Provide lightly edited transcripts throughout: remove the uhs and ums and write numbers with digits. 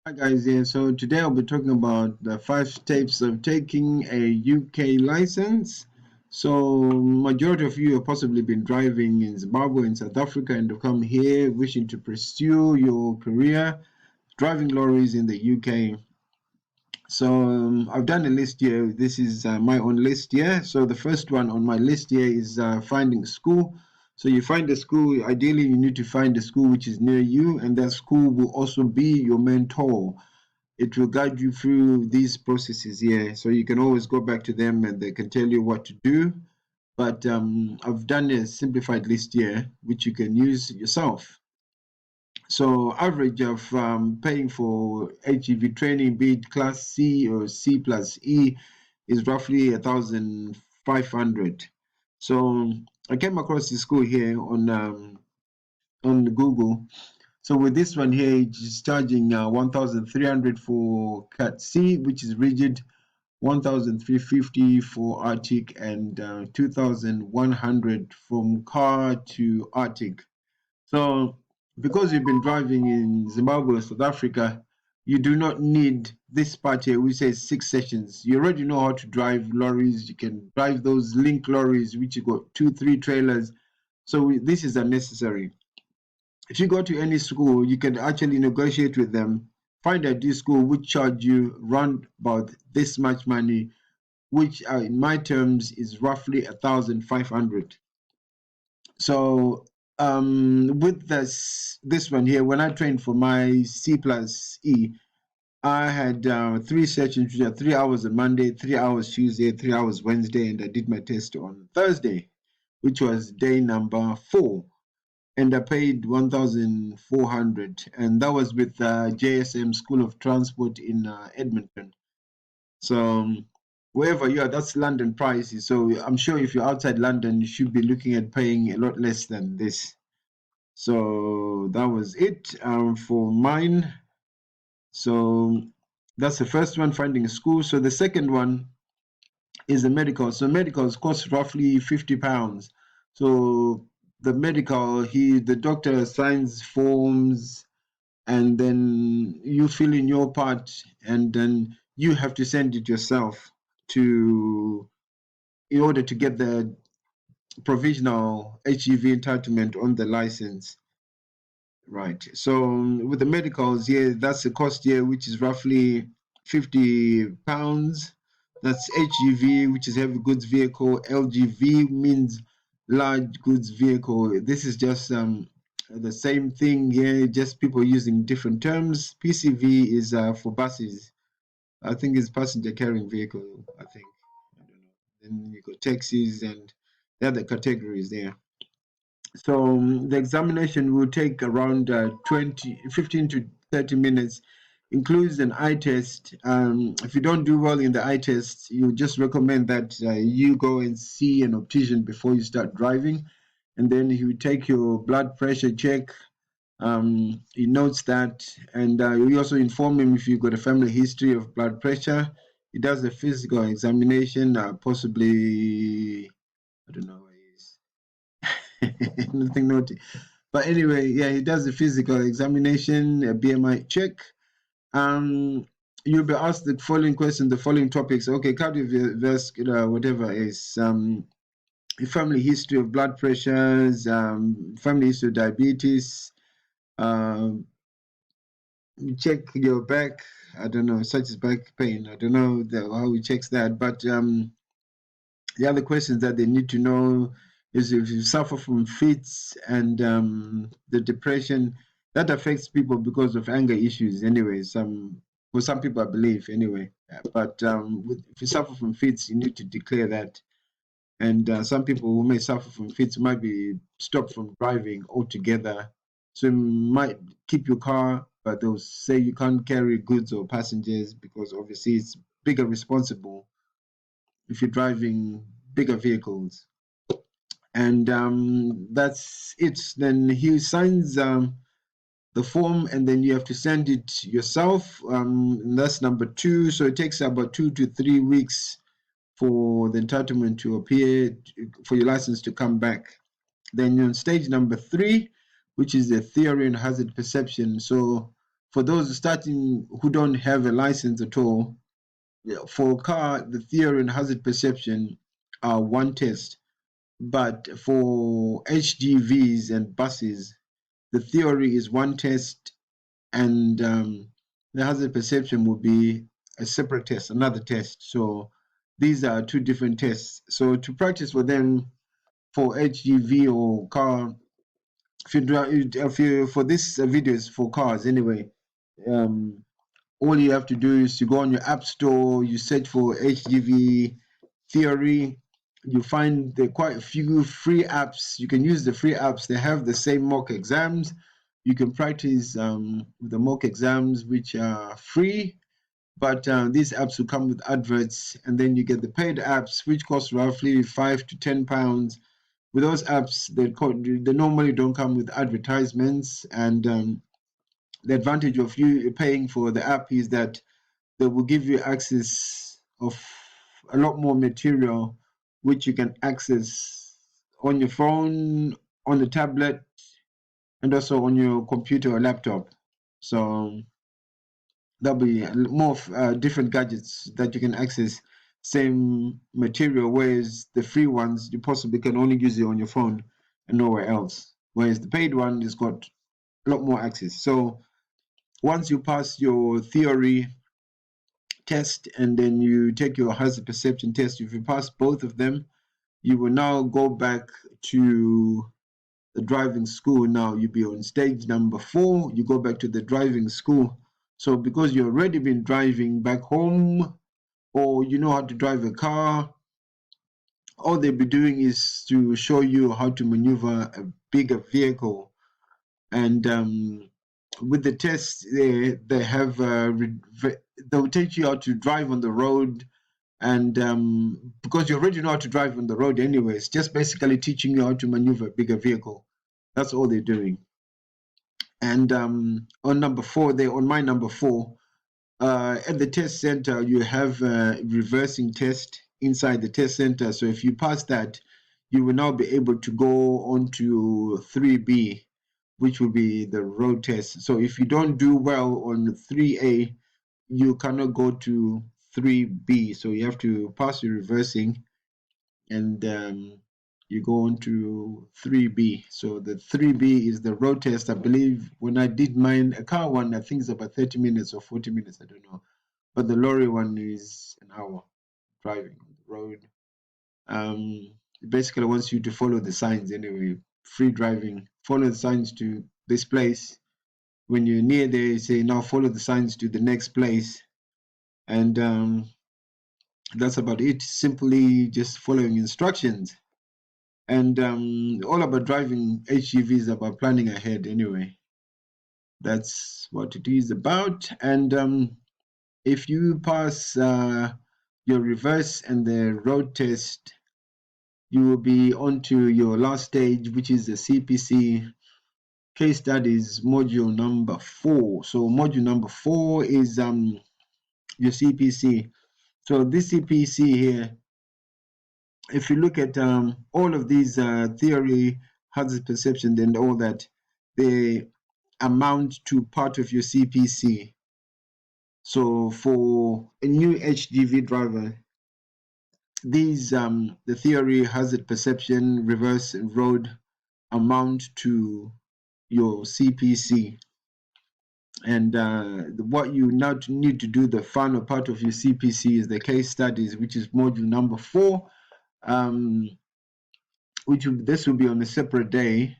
Hi guys, yeah. So today I'll be talking about the 5 steps of taking a UK license. So majority of you have possibly been driving in Zimbabwe and South Africa and have come here wishing to pursue your career driving lorries in the UK. So I've done a list here. This is my own list here. So the first one on my list here is finding school. So you find a school. Ideally, you need to find a school which is near you, and that school will also be your mentor. It will guide you through these processes here. So you can always go back to them and they can tell you what to do. But I've done a simplified list here, which you can use yourself. So average of paying for HGV training, be it Class C or C plus E, is roughly 1,500. So I came across this school here on Google. So with this one here, it's charging 1,300 for Cat C, which is rigid, 1,350 for Arctic, and 2,100 from car to Arctic. So because you've been driving in Zimbabwe or South Africa, you do not need this part here. We say 6 sessions. You already know how to drive lorries. You can drive those link lorries, which you got 2, 3 trailers. So this is unnecessary. If you go to any school, you can actually negotiate with them, find a D school which charge you around about this much money, which in my terms is roughly 1,500. So with this one here, when I trained for my C plus E, I had 3 sessions, which are 3 hours on Monday, 3 hours Tuesday, 3 hours Wednesday, and I did my test on Thursday, which was day number 4. And I paid 1,400, and that was with JSM School of Transport in Edmonton. So wherever you are, that's London prices. So I'm sure if you're outside London, you should be looking at paying a lot less than this. So that was it for mine. So that's the first one, finding a school. So the second one is the medical. So medicals cost roughly £50. So the medical, the doctor signs forms, and then you fill in your part, and then you have to send it yourself in order to get the provisional HGV entitlement on the license. Right. So with the medicals, yeah, that's the cost here, which is roughly £50. That's HGV, which is heavy goods vehicle. LGV means large goods vehicle. This is just the same thing here, just people using different terms. PCV is for buses. I think it's passenger carrying vehicle, I think. I don't know. Then you got taxis and the other categories there. So the examination will take around 15 to 30 minutes, includes an eye test. If you don't do well in the eye test, you just recommend that you go and see an optician before you start driving. And then he will take your blood pressure check. He notes that, and you also inform him if you've got a family history of blood pressure. He does a physical examination, possibly, I don't know, nothing naughty. But anyway, yeah, he does the physical examination, a BMI check. You'll be asked the following questions, the following topics. Okay, cardiovascular, whatever is family history of blood pressures, family history of diabetes. Check your back. I don't know, such as back pain. I don't know how he checks that, but the other questions that they need to know is if you suffer from fits and the depression that affects people because of anger issues anyway. For some people, I believe anyway. But if you suffer from fits, you need to declare that. And some people who may suffer from fits might be stopped from driving altogether. So you might keep your car, but they'll say you can't carry goods or passengers because obviously it's bigger responsible if you're driving bigger vehicles. And that's it. Then he signs the form, and then you have to send it yourself. And that's number 2. So it takes about 2 to 3 weeks for the entitlement to appear, for your license to come back. Then you're on stage number 3, which is the theory and hazard perception. So for those starting who don't have a license at all, for a car, the theory and hazard perception are one test. But for HGVs and buses, the theory is one test, and the hazard perception will be a separate test, another test. So these are two different tests. So to practice for them, for HGV or car, if you for this video is for cars anyway. All you have to do is you go on your app store, you search for HGV theory. You find there are quite a few free apps. You can use the free apps. They have the same mock exams. You can practice the mock exams, which are free. But these apps will come with adverts, and then you get the paid apps, which cost roughly £5 to £10. With those apps, they normally don't come with advertisements, and the advantage of you paying for the app is that they will give you access of a lot more material, which you can access on your phone, on the tablet, and also on your computer or laptop. So there'll be more different gadgets that you can access same material, whereas the free ones you possibly can only use it on your phone and nowhere else, whereas the paid one has got a lot more access. So once you pass your theory test and then you take your hazard perception test, if you pass both of them, you will now go back to the driving school. Now you'll be on stage number 4. You go back to the driving school. So because you've already been driving back home, or you know how to drive a car, all they'll be doing is to show you how to maneuver a bigger vehicle. And with the test, they have they'll teach you how to drive on the road. And because you already know how to drive on the road anyways, just basically teaching you how to maneuver a bigger vehicle. That's all they're doing. And on my number 4, at the test center, you have a reversing test inside the test center. So if you pass that, you will now be able to go on to 3B, which will be the road test. So if you don't do well on 3A, you cannot go to 3B. So you have to pass your reversing, and you go on to 3B. So the 3B is the road test. I believe when I did mine, a car one, I think it's about 30 minutes or 40 minutes, I don't know. But the lorry one is an hour driving on the road. It basically wants you to follow the signs anyway. Free driving, follow the signs to this place. When you're near there, you say, now follow the signs to the next place. And that's about it. Simply just following instructions. And all about driving HGV is about planning ahead anyway. That's what it is about. And if you pass your reverse and the road test, you will be on to your last stage, which is the CPC case studies module number 4. So module number 4 is your CPC. So this CPC here, if you look at all of these theory, hazard perception, and all that, they amount to part of your CPC. So for a new HGV driver, these the theory, hazard perception, reverse road amount to your CPC. And what you now need to do, the final part of your CPC, is the case studies, which is module number 4. This will be on a separate day.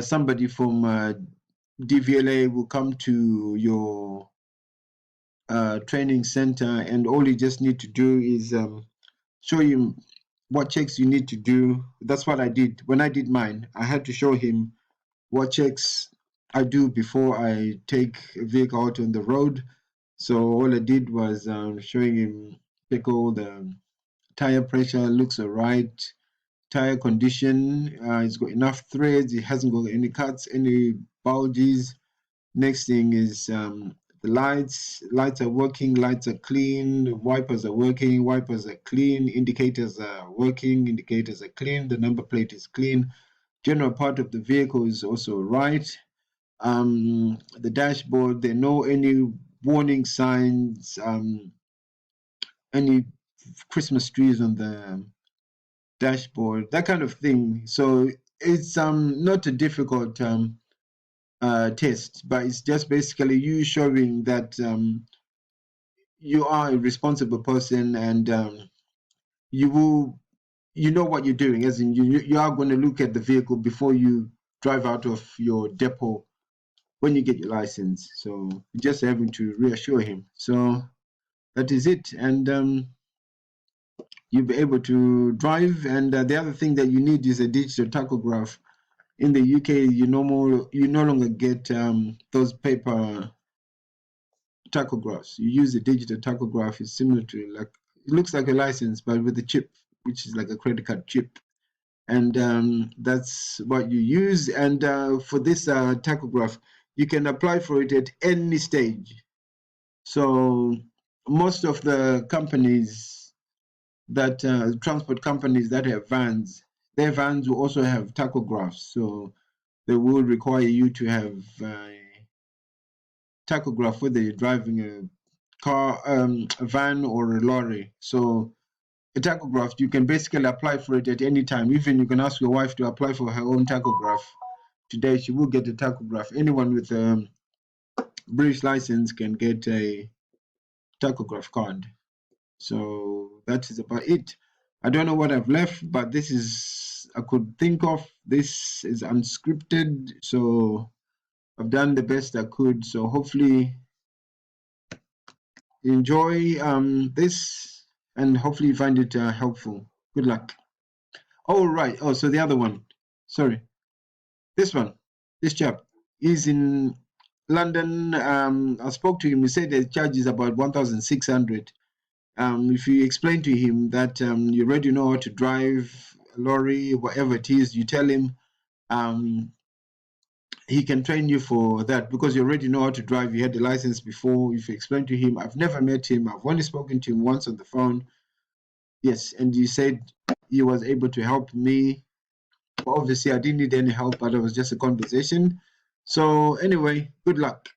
Somebody from DVLA will come to your training center, and all you just need to do is show him what checks you need to do. That's what I did when I did mine. I had to show him what checks I do before I take a vehicle out on the road. So all I did was showing him, check all the tire pressure, looks all right, tire condition, it's got enough threads, it hasn't got any cuts, any bulges. Next thing is the lights are working, lights are clean, wipers are working, wipers are clean, indicators are working, indicators are clean, the number plate is clean, general part of the vehicle is also right. the dashboard. There are no any warning signs, any Christmas trees on the dashboard, that kind of thing. So it's not a difficult test, but it's just basically you showing that you are a responsible person, and you know what you're doing, as in you are going to look at the vehicle before you drive out of your depot when you get your license. So just having to reassure him. So that is it, and you'll be able to drive. And the other thing that you need is a digital tachograph. In the UK, you no longer get those paper tachographs. You use a digital tachograph. It's similar to, like, it looks like a license, but with a chip, which is like a credit card chip. And that's what you use. And for this tachograph, you can apply for it at any stage. So most of the companies that transport companies that have vans, their vans will also have tachographs. So they will require you to have a tachograph whether you're driving a car, a van, or a lorry. So a tachograph, you can basically apply for it at any time. Even you can ask your wife to apply for her own tachograph. Today, she will get a tachograph. Anyone with a British license can get a tachograph card. So that is about it. I don't know what I've left, but this is, I could think of. This is unscripted, so I've done the best I could. So hopefully you enjoy this, and hopefully you find it helpful. Good luck. Oh, right. Oh, so the other one. Sorry. This one. This chap. He's in London. I spoke to him. He said the charge is about 1,600. If you explain to him that you already know how to drive a lorry, whatever it is, you tell him he can train you for that, because you already know how to drive. You had the license before. If you explain to him, I've never met him. I've only spoken to him once on the phone. Yes, and you said he was able to help me. Obviously, I didn't need any help, but it was just a conversation. So anyway, good luck.